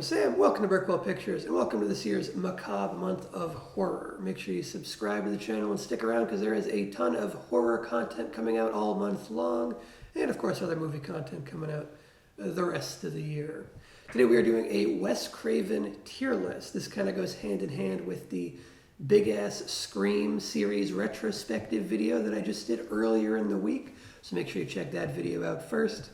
I'm Sam, welcome to Brickwall Pictures, and welcome to this year's macabre month of horror. Make sure you subscribe to the channel and stick around because there is a ton of horror content coming out all month long, and of course other movie content coming out the rest of the year. Today we are doing a Wes Craven tier list. This kind of goes hand in hand with the big-ass Scream series retrospective video that I just did earlier in the week, so make sure you check that video out first.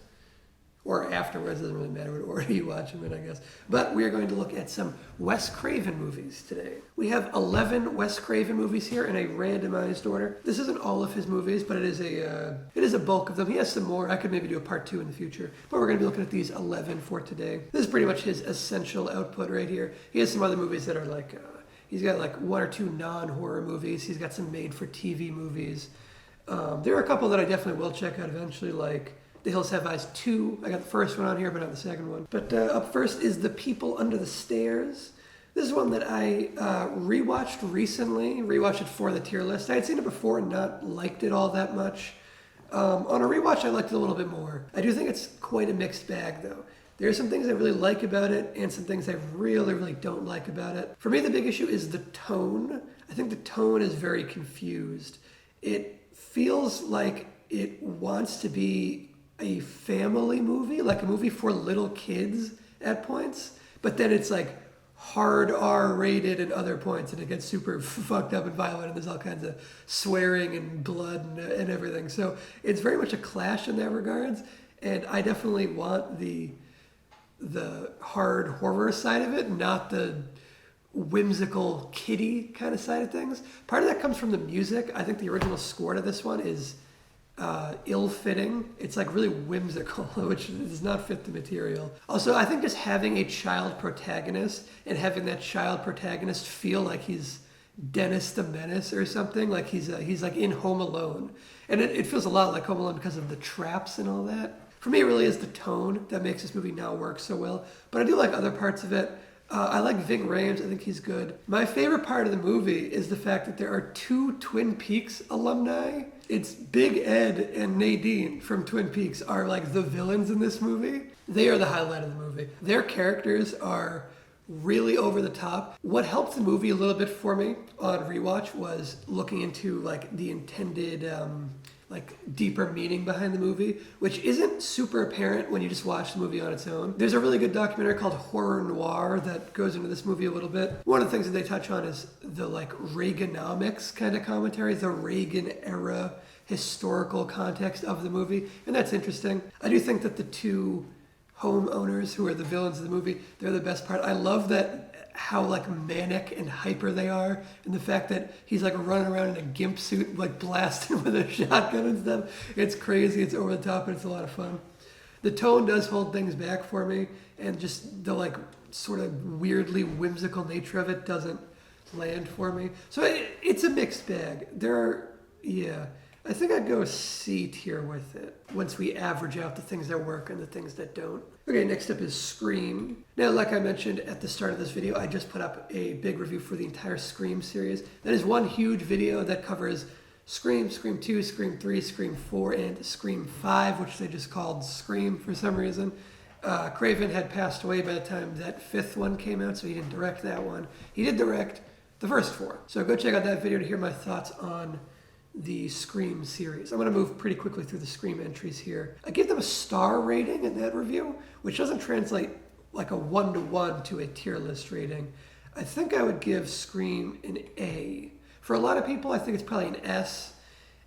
Or afterwards, doesn't really matter what order you watch them in, I guess. But we are going to look at some Wes Craven movies today. We have 11 Wes Craven movies here in a randomized order. This isn't all of his movies, but it is a bulk of them. He has some more. I could maybe do a part 2 in the future. But we're going to be looking at these 11 for today. This is pretty much his essential output right here. He has some other movies that are like, he's got like 1 or 2 non-horror movies. He's got some made-for-TV movies. There are a couple that I definitely will check out eventually, like The Hills Have Eyes 2. I got the first one on here, but not the second one. But up first is The People Under the Stairs. This is one that I rewatched recently. Rewatched it for the tier list. I had seen it before and not liked it all that much. On a rewatch, I liked it a little bit more. I do think it's quite a mixed bag, though. There are some things I really like about it and some things I really, really don't like about it. For me, the big issue is the tone. I think the tone is very confused. It feels like it wants to be a family movie, like a movie for little kids at points, but then it's like hard R rated at other points, and it gets super fucked up and violent, and there's all kinds of swearing and blood and everything. So it's very much a clash in that regards, and I definitely want the hard horror side of it, not the whimsical kiddie kind of side of things. Part of that comes from the music. I think the original score to this one is ill-fitting. It's like really whimsical, which does not fit the material. Also, I think just having a child protagonist and having that child protagonist feel like he's Dennis the Menace or something, like he's like in Home Alone. And it feels a lot like Home Alone because of the traps and all that. For me, it really is the tone that makes this movie now work so well. But I do like other parts of it. I like Ving Rhames. I think he's good. My favorite part of the movie is the fact that there are 2 Twin Peaks alumni. It's Big Ed and Nadine from Twin Peaks are like the villains in this movie. They are the highlight of the movie. Their characters are really over the top. What helped the movie a little bit for me on rewatch was looking into like the intended like deeper meaning behind the movie, which isn't super apparent when you just watch the movie on its own. There's a really good documentary called Horror Noir that goes into this movie a little bit. One of the things that they touch on is the like Reaganomics kind of commentary, the Reagan era historical context of the movie, and that's interesting. I do think that the 2 homeowners who are the villains of the movie, they're the best part. I love that how like manic and hyper they are, and the fact that he's like running around in a gimp suit like blasting with a shotgun and stuff. It's crazy, it's over the top, and it's a lot of fun. The tone does hold things back for me, and just the like sort of weirdly whimsical nature of it doesn't land for me. So it's a mixed bag. I think I'd go C tier with it once we average out the things that work and the things that don't. Okay, next up is Scream. Now, like I mentioned at the start of this video, I just put up a big review for the entire Scream series. That is one huge video that covers Scream, Scream 2, Scream 3, Scream 4, and Scream 5, which they just called Scream for some reason. Craven had passed away by the time that 5th one came out, so he didn't direct that one. He did direct the first 4. So go check out that video to hear my thoughts on the Scream series. I'm going to move pretty quickly through the Scream entries here. I gave them a star rating in that review, which doesn't translate like a 1-to-1 to a tier list rating. I think I would give Scream an A. For a lot of people, I think it's probably an S.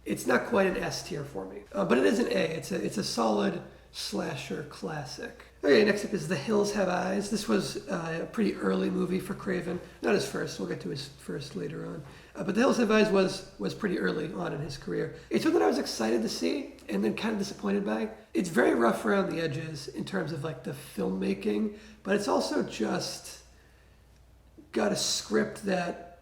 It's not quite an S tier for me, but it is an A. It's a solid slasher classic. Okay, next up is The Hills Have Eyes. This was a pretty early movie for Craven. Not his first. We'll get to his first later on. But The Hills Have Eyes was pretty early on in his career. It's one that I was excited to see and then kind of disappointed by. It's very rough around the edges in terms of like the filmmaking, but it's also just got a script that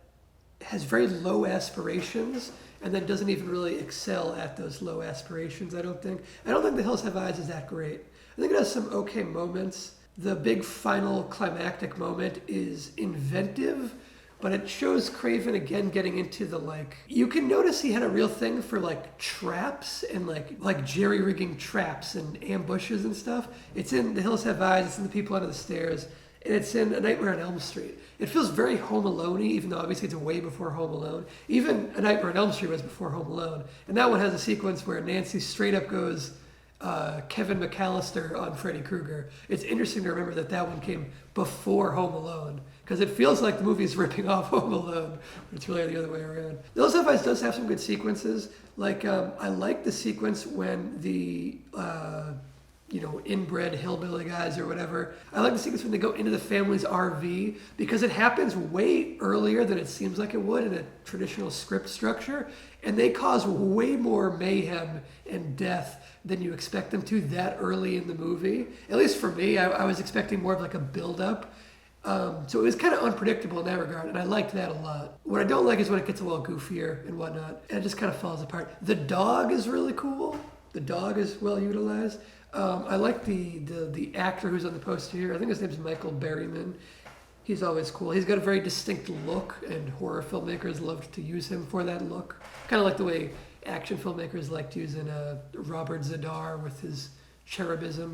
has very low aspirations and then doesn't even really excel at those low aspirations, I don't think. I don't think The Hills Have Eyes is that great. I think it has some okay moments. The big final climactic moment is inventive, but it shows Craven again getting into the like, you can notice he had a real thing for like traps and like jerry-rigging traps and ambushes and stuff. It's in The Hills Have Eyes, it's in The People Under the Stairs, and it's in A Nightmare on Elm Street. It feels very Home Alone-y, even though obviously it's way before Home Alone. Even A Nightmare on Elm Street was before Home Alone. And that one has a sequence where Nancy straight up goes Kevin McAllister on Freddy Krueger. It's interesting to remember that one came before Home Alone, because it feels like the movie is ripping off Home Alone, but it's really the other way around. The Hills Have Eyes does have some good sequences. Like, I like the sequence when the inbred hillbilly guys or whatever. I like the sequence when they go into the family's RV, because it happens way earlier than it seems like it would in a traditional script structure, and they cause way more mayhem and death than you expect them to that early in the movie. At least for me, I was expecting more of like a build-up. So it was kind of unpredictable in that regard, and I liked that a lot. What I don't like is when it gets a little goofier and whatnot, and it just kind of falls apart. The dog is really cool. The dog is well utilized. I like the actor who's on the poster here. I think his name's Michael Berryman. He's always cool. He's got a very distinct look, and horror filmmakers love to use him for that look. Kind of like the way action filmmakers liked using Robert Zadar with his cherubism,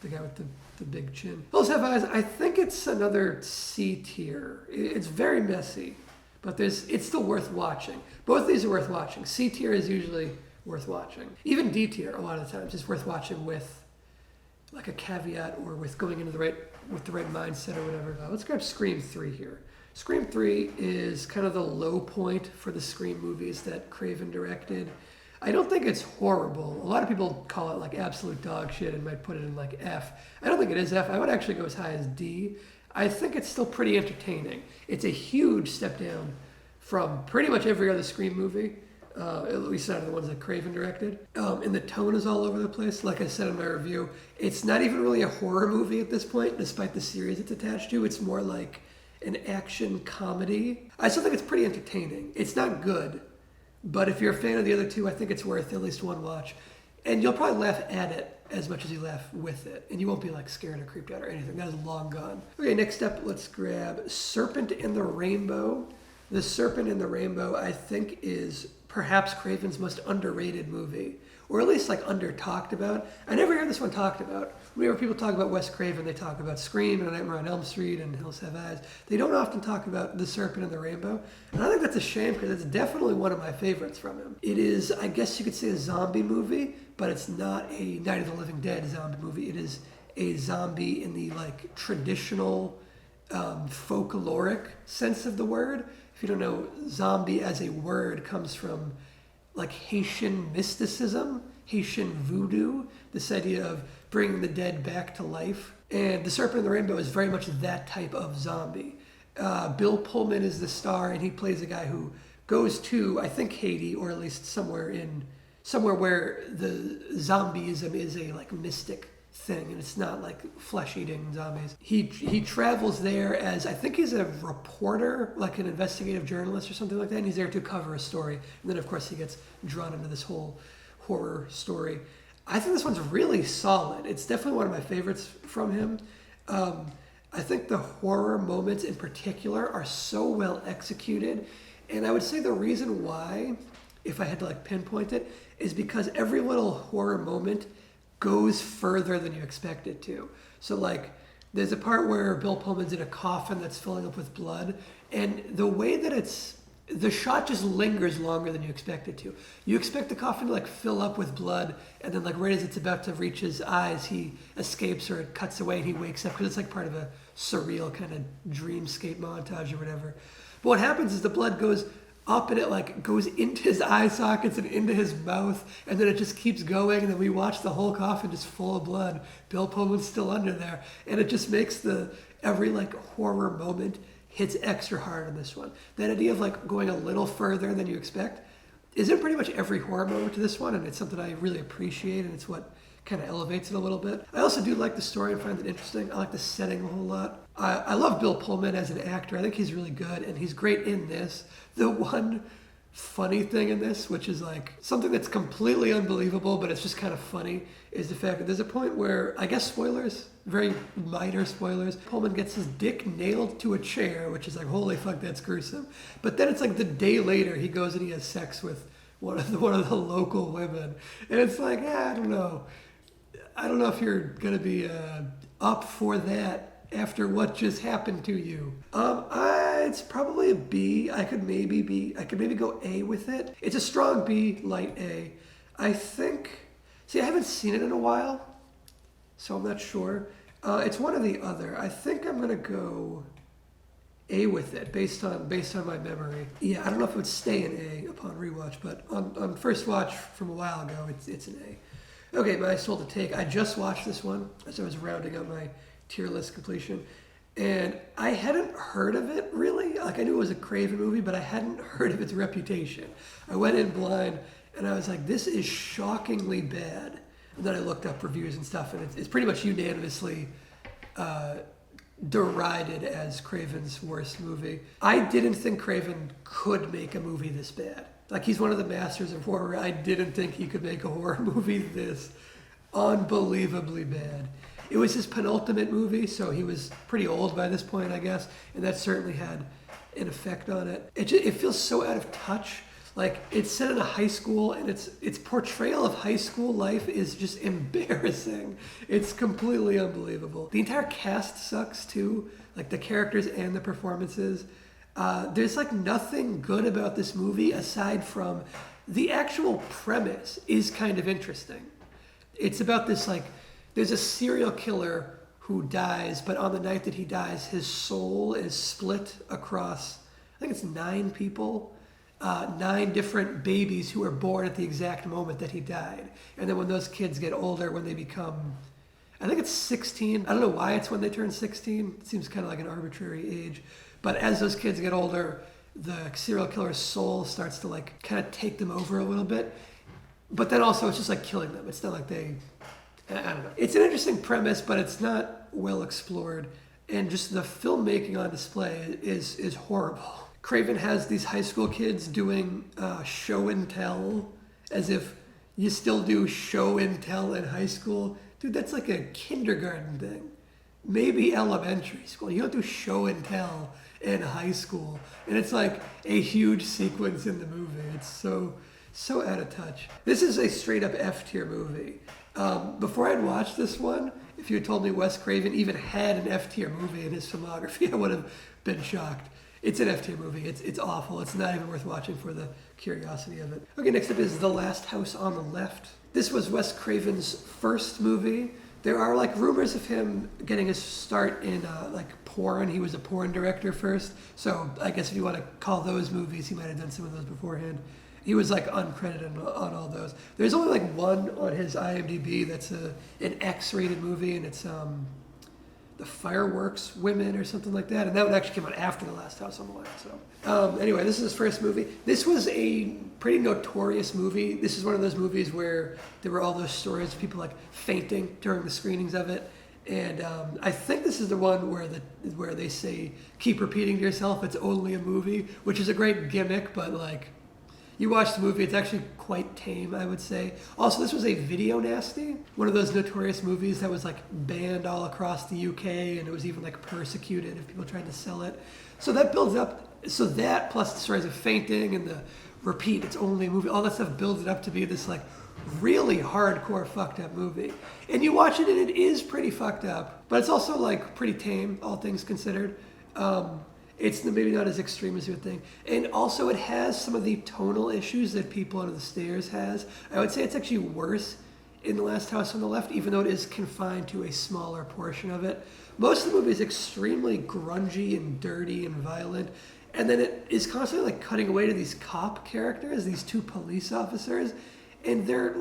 the guy with the big chin. Hills Have Eyes, I think it's another C tier. It's very messy, but it's still worth watching. Both of these are worth watching. C tier is usually worth watching. Even D tier, a lot of the times, is worth watching with like a caveat or with going into the right mindset or whatever. Let's grab Scream 3 here. Scream 3 is kind of the low point for the Scream movies that Craven directed. I don't think it's horrible. A lot of people call it like absolute dog shit and might put it in like F. I don't think it is F. I would actually go as high as D. I think it's still pretty entertaining. It's a huge step down from pretty much every other Scream movie, at least out of the ones that Craven directed. And the tone is all over the place. Like I said in my review, it's not even really a horror movie at this point, despite the series it's attached to. It's more like an action comedy. I still think it's pretty entertaining. It's not good, but if you're a fan of the other two, I think it's worth at least one watch. And you'll probably laugh at it as much as you laugh with it. And you won't be like scared or creeped out or anything. That is long gone. Okay, next up, let's grab Serpent and the Rainbow. The Serpent and the Rainbow, I think, is perhaps Craven's most underrated movie, or at least like under talked about. I never hear this one talked about. Whenever people talk about Wes Craven, they talk about Scream and A Nightmare on Elm Street and Hills Have Eyes. They don't often talk about The Serpent and the Rainbow, and I think that's a shame because it's definitely one of my favorites from him. It is, I guess you could say, a zombie movie, but it's not a Night of the Living Dead zombie movie. It is a zombie in the like traditional folkloric sense of the word. If you don't know, zombie as a word comes from like Haitian mysticism, Haitian voodoo, this idea of bringing the dead back to life. And The Serpent and the Rainbow is very much that type of zombie. Bill Pullman is the star, and he plays a guy who goes to, I think, Haiti, or at least somewhere where the zombieism is a like mystic thing, and it's not like flesh-eating zombies. He travels there as, I think he's a reporter, like an investigative journalist or something like that, and he's there to cover a story. And then, of course, he gets drawn into this whole horror story. I think this one's really solid. It's definitely one of my favorites from him. I think the horror moments in particular are so well executed, and I would say the reason why, if I had to like pinpoint it, is because every little horror moment goes further than you expect it to. So like there's a part where Bill Pullman's in a coffin that's filling up with blood, and the way that the shot just lingers longer than you expect it to. You expect the coffin to like fill up with blood, and then like right as it's about to reach his eyes, he escapes or it cuts away and he wakes up, because it's like part of a surreal kind of dreamscape montage or whatever. But what happens is the blood goes up and it like goes into his eye sockets and into his mouth, and then it just keeps going, and then we watch the whole coffin just full of blood. Bill Pullman's still under there, and it just makes every like horror moment hits extra hard on this one. That idea of like going a little further than you expect is in pretty much every horror moment to this one, and it's something I really appreciate, and it's what kind of elevates it a little bit. I also do like the story and find it interesting. I like the setting a whole lot. I love Bill Pullman as an actor. I think he's really good, and he's great in this. The one funny thing in this, which is like something that's completely unbelievable, but it's just kind of funny, is the fact that there's a point where, I guess spoilers, very minor spoilers, Pullman gets his dick nailed to a chair, which is like, holy fuck, that's gruesome. But then it's like the day later, he goes and he has sex with one of the local women. And it's like, I don't know if you're going to be up for that after what just happened to you? It's probably a B. I could maybe go A with it. It's a strong B, light A. I think. See, I haven't seen it in a while, so I'm not sure. It's one or the other. I think I'm gonna go A with it based on my memory. Yeah, I don't know if it would stay an A upon rewatch, but on first watch from a while ago, it's an A. Okay, my soul to take. I just watched this one as I was rounding out my tier list completion, and I hadn't heard of it really. Like I knew it was a Craven movie, but I hadn't heard of its reputation. I went in blind, and I was like, this is shockingly bad. And then I looked up reviews and stuff, and it's pretty much unanimously derided as Craven's worst movie. I didn't think Craven could make a movie this bad. Like, he's one of the masters of horror. I didn't think he could make a horror movie this unbelievably bad. It was his penultimate movie, so he was pretty old by this point, I guess, and that certainly had an effect on it. It feels so out of touch. Like, it's set in a high school, and its portrayal of high school life is just embarrassing. It's completely unbelievable. The entire cast sucks, too. Like, the characters and the performances. There's, like, nothing good about this movie aside from the actual premise is kind of interesting. It's about this, like, there's a serial killer who dies, but on the night that he dies, his soul is split across, I think it's 9 people. 9 different babies who were born at the exact moment that he died. And then when those kids get older, when they become, I think it's 16. I don't know why it's when they turn 16. It seems kind of like an arbitrary age. But as those kids get older, the serial killer's soul starts to like kind of take them over a little bit. But then also it's just like killing them. It's not like I don't know. It's an interesting premise, but it's not well explored. And just the filmmaking on display is horrible. Craven has these high school kids doing show and tell, as if you still do show and tell in high school. Dude, that's like a kindergarten thing. Maybe elementary school. You don't do show and tell in high school. And it's like a huge sequence in the movie. It's so out of touch. This is a straight up F tier movie. Before I'd watched this one, if you had told me Wes Craven even had an F tier movie in his filmography, I would have been shocked. It's an F tier movie. It's awful. It's not even worth watching for the curiosity of it. Okay, next up is The Last House on the Left. This was Wes Craven's first movie. There are like rumors of him getting his start in like porn. He was a porn director first. So I guess if you want to call those movies, he might have done some of those beforehand. He was like uncredited on all those. There's only like one on his IMDb that's an X-rated movie, and it's The Fireworks Women or something like that. And that one actually came out after The Last House on the Left. So anyway, this is his first movie. This was a pretty notorious movie. This is one of those movies where there were all those stories of people like fainting during the screenings of it. And I think this is the one where they say, keep repeating to yourself, it's only a movie, which is a great gimmick, but like, you watch the movie, it's actually quite tame, I would say. Also, this was a video nasty, one of those notorious movies that was like banned all across the UK, and it was even like persecuted if people tried to sell it. So that builds up, so that plus the stories of fainting and the repeat, it's only a movie, all that stuff builds it up to be this like really hardcore fucked up movie. And you watch it and it is pretty fucked up, but it's also like pretty tame, all things considered. It's maybe not as extreme as you would think. And also it has some of the tonal issues that People Under the Stairs has. I would say it's actually worse in The Last House on the Left, even though it is confined to a smaller portion of it. Most of the movie is extremely grungy and dirty and violent. And then it is constantly like cutting away to these cop characters, these 2 police officers. And they're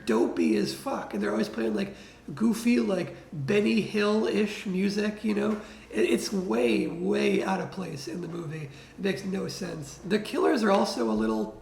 dopey as fuck. And they're always playing like goofy, like Benny Hill-ish music, you know? It's way, way out of place in the movie. It makes no sense. The killers are also a little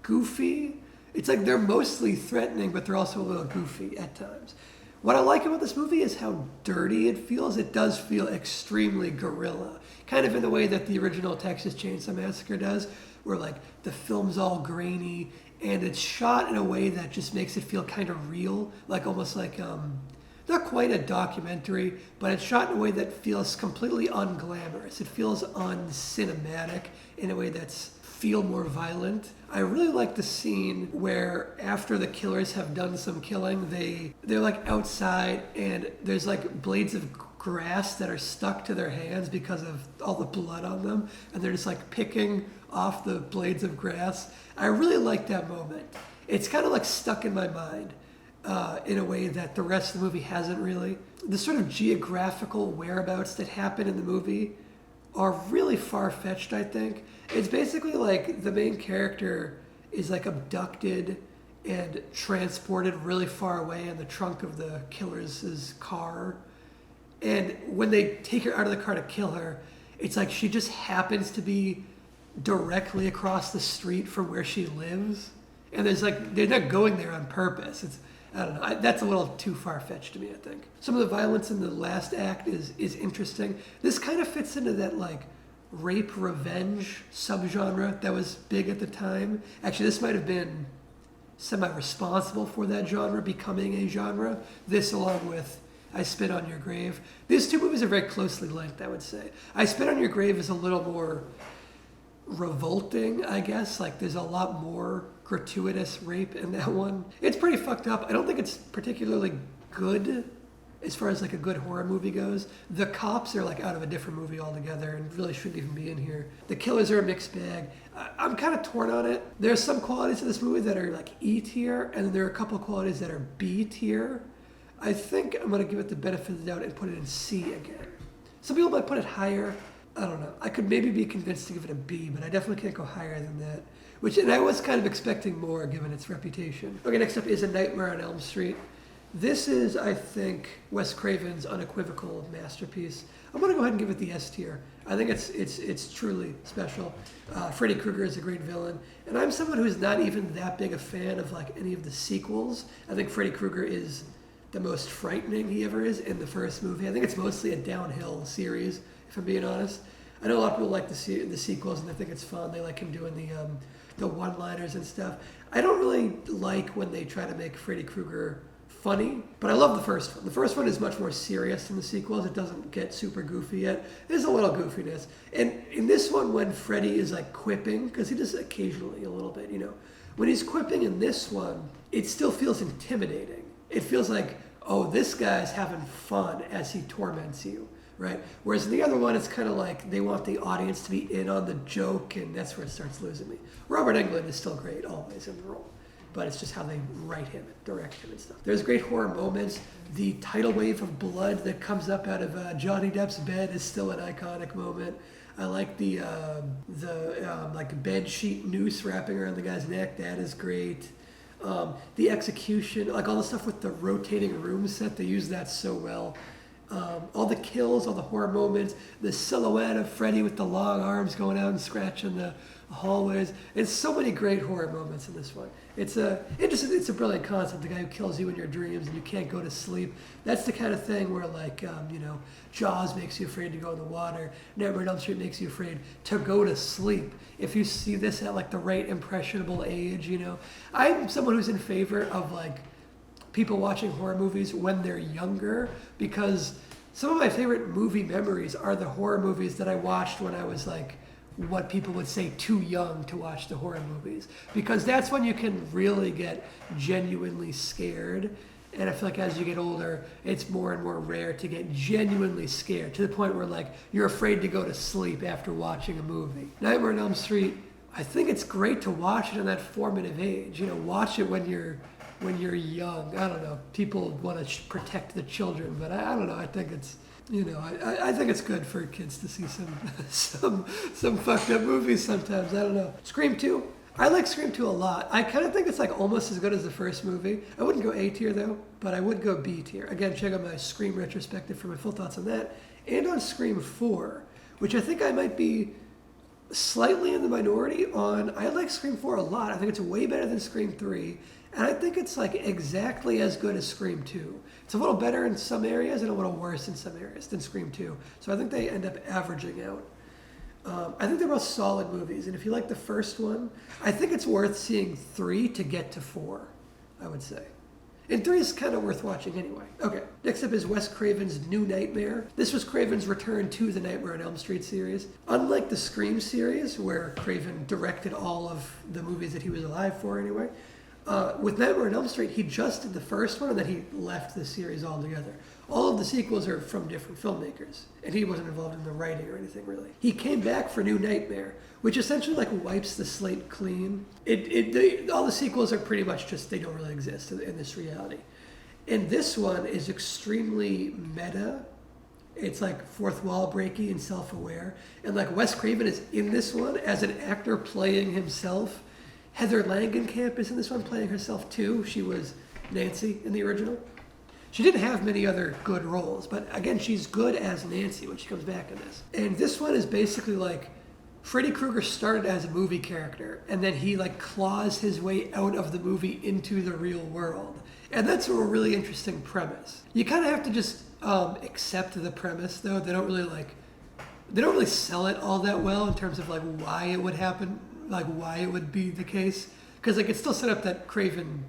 goofy. It's like they're mostly threatening, but they're also a little goofy at times. What I like about this movie is how dirty it feels. It does feel extremely guerrilla, kind of in the way that the original Texas Chainsaw Massacre does, where like the film's all grainy and it's shot in a way that just makes it feel kind of real, like almost like not quite a documentary, but it's shot in a way that feels completely unglamorous. It feels uncinematic in a way that's feel more violent. I really like the scene where after the killers have done some killing, they're like outside and there's like blades of grass that are stuck to their hands because of all the blood on them, and they're just like picking off the blades of grass. I really like that moment. It's kind of like stuck in my mind in a way that the rest of the movie hasn't really. The sort of geographical whereabouts that happen in the movie are really far-fetched, I think. It's basically like the main character is like abducted and transported really far away in the trunk of the killer's car. And when they take her out of the car to kill her, it's like she just happens to be directly across the street from where she lives. And there's like, they're not going there on purpose. It's, I don't know, that's a little too far-fetched to me, I think. Some of the violence in the last act is interesting. This kind of fits into that like rape revenge subgenre that was big at the time. Actually, this might have been semi-responsible for that genre becoming a genre. This along with I Spit on Your Grave. These two movies are very closely linked, I would say. I Spit on Your Grave is a little more revolting, I guess. Like there's a lot more gratuitous rape in that one. It's pretty fucked up. I don't think it's particularly good as far as like a good horror movie goes. The cops are like out of a different movie altogether and really shouldn't even be in here. The killers are a mixed bag. I'm kind of torn on it. There's some qualities of this movie that are like E tier, and then there are a couple of qualities that are B tier. I think I'm going to give it the benefit of the doubt and put it in C again. Some people might put it higher. I don't know. I could maybe be convinced to give it a B, but I definitely can't go higher than that. And I was kind of expecting more given its reputation. Okay, next up is A Nightmare on Elm Street. This is, I think, Wes Craven's unequivocal masterpiece. I'm going to go ahead and give it the S tier. I think it's truly special. Freddy Krueger is a great villain, and I'm someone who's not even that big a fan of like any of the sequels. I think Freddy Krueger is the most frightening he ever is in the first movie. I think it's mostly a downhill series, if I'm being honest. I know a lot of people like the sequels and they think it's fun. They like him doing the one-liners and stuff. I don't really like when they try to make Freddy Krueger funny, but I love the first one. The first one is much more serious than the sequels. It doesn't get super goofy yet. There's a little goofiness. And in this one, when Freddy is like quipping, because he does occasionally a little bit, you know, when he's quipping in this one, it still feels intimidating. It feels like, oh, this guy's having fun as he torments you, right? Whereas in the other one, it's kind of like they want the audience to be in on the joke, and that's where it starts losing me. Robert Englund is still great always in the role, but it's just how they write him, direct him and stuff. There's great horror moments. The tidal wave of blood that comes up out of Johnny Depp's bed is still an iconic moment. I like the like bed sheet noose wrapping around the guy's neck. That is great. The execution, like all the stuff with the rotating room set, they use that so well. All the kills, all the horror moments, the silhouette of Freddy with the long arms going out and scratching the hallways. It's so many great horror moments in this one. It's a brilliant concept. The guy who kills you in your dreams and you can't go to sleep. That's the kind of thing where like, you know, Jaws makes you afraid to go in the water. Nightmare on Elm Street makes you afraid to go to sleep. If you see this at like the right impressionable age, you know. I'm someone who's in favor of like people watching horror movies when they're younger, because some of my favorite movie memories are the horror movies that I watched when I was like what people would say too young to watch the horror movies, because that's when you can really get genuinely scared. And I feel like as you get older, it's more and more rare to get genuinely scared to the point where like you're afraid to go to sleep after watching a movie. Nightmare on Elm Street, I think it's great to watch it in that formative age. You know, watch it when you're young. I don't know. People want to protect the children, but I don't know. I think it's, you know, I think it's good for kids to see some fucked up movies sometimes. I don't know. Scream 2. I like Scream 2 a lot. I kind of think it's like almost as good as the first movie. I wouldn't go A tier though, but I would go B tier. Again, check out my Scream retrospective for my full thoughts on that. And on Scream 4, which I think I might be slightly in the minority on. I like Scream 4 a lot. I think it's way better than Scream 3. And I think it's like exactly as good as Scream 2. It's a little better in some areas and a little worse in some areas than Scream 2. So I think they end up averaging out. I think they're both solid movies. And if you like the first one, I think it's worth seeing 3 to get to 4, I would say. And 3 is kind of worth watching anyway. Okay, next up is Wes Craven's New Nightmare. This was Craven's return to the Nightmare on Elm Street series. Unlike the Scream series, where Craven directed all of the movies that he was alive for anyway, with Nightmare on Elm Street, he just did the first one and then he left the series altogether. All of the sequels are from different filmmakers, and he wasn't involved in the writing or anything really. He came back for New Nightmare, which essentially like wipes the slate clean. All the sequels are pretty much just, they don't really exist in this reality. And this one is extremely meta. It's like fourth wall breaky and self-aware. And like Wes Craven is in this one as an actor playing himself. Heather Langenkamp is in this one playing herself too. She was Nancy in the original. She didn't have many other good roles, but again, she's good as Nancy when she comes back in this. And this one is basically like Freddy Krueger started as a movie character, and then he like claws his way out of the movie into the real world. And that's a really interesting premise. You kind of have to just accept the premise, though. They don't really sell it all that well in terms of like why it would happen, like why it would be the case, because like it's still set up that Craven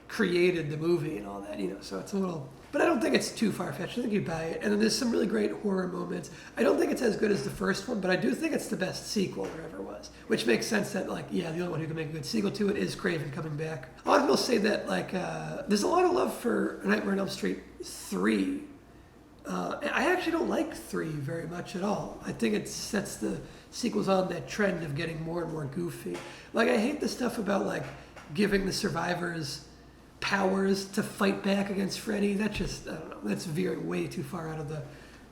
created the movie and all that, you know. So it's a little. But I don't think it's too far-fetched. I think you buy it. And then there's some really great horror moments. I don't think it's as good as the first one, but I do think it's the best sequel there ever was. Which makes sense that, like, yeah, the only one who can make a good sequel to it is Craven coming back. A lot of people say that, like, there's a lot of love for Nightmare on Elm Street 3. I actually don't like 3 very much at all. I think it sets the sequels on that trend of getting more and more goofy. Like, I hate the stuff about, like, giving the survivors powers to fight back against Freddy. That just, I don't know, that's veering way too far out of the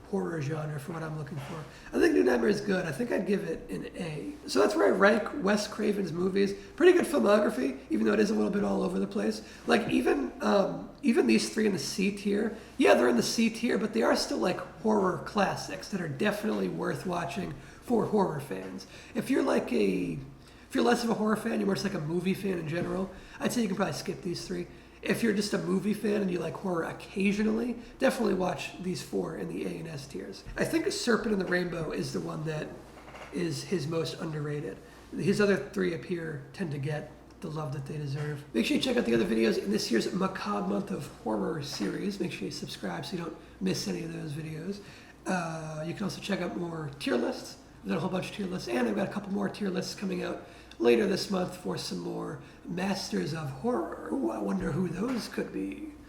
horror genre for what I'm looking for. I think New Nightmare is good. I think I'd give it an A. So that's where I rank Wes Craven's movies. Pretty good filmography, even though it is a little bit all over the place. Like even these 3 in the C tier, yeah, they're in the C tier, but they are still like horror classics that are definitely worth watching for horror fans. If you're less of a horror fan, you're more just like a movie fan in general, I'd say you can probably skip these 3. If you're just a movie fan and you like horror occasionally, definitely watch these 4 in the A and S tiers. I think Serpent and the Rainbow is the one that is his most underrated. His other 3 up here tend to get the love that they deserve. Make sure you check out the other videos in this year's Macabre Month of Horror series. Make sure you subscribe so you don't miss any of those videos. You can also check out more tier lists. I've done a whole bunch of tier lists, and I've got a couple more tier lists coming out later this month for some more Masters of Horror. Ooh, I wonder who those could be.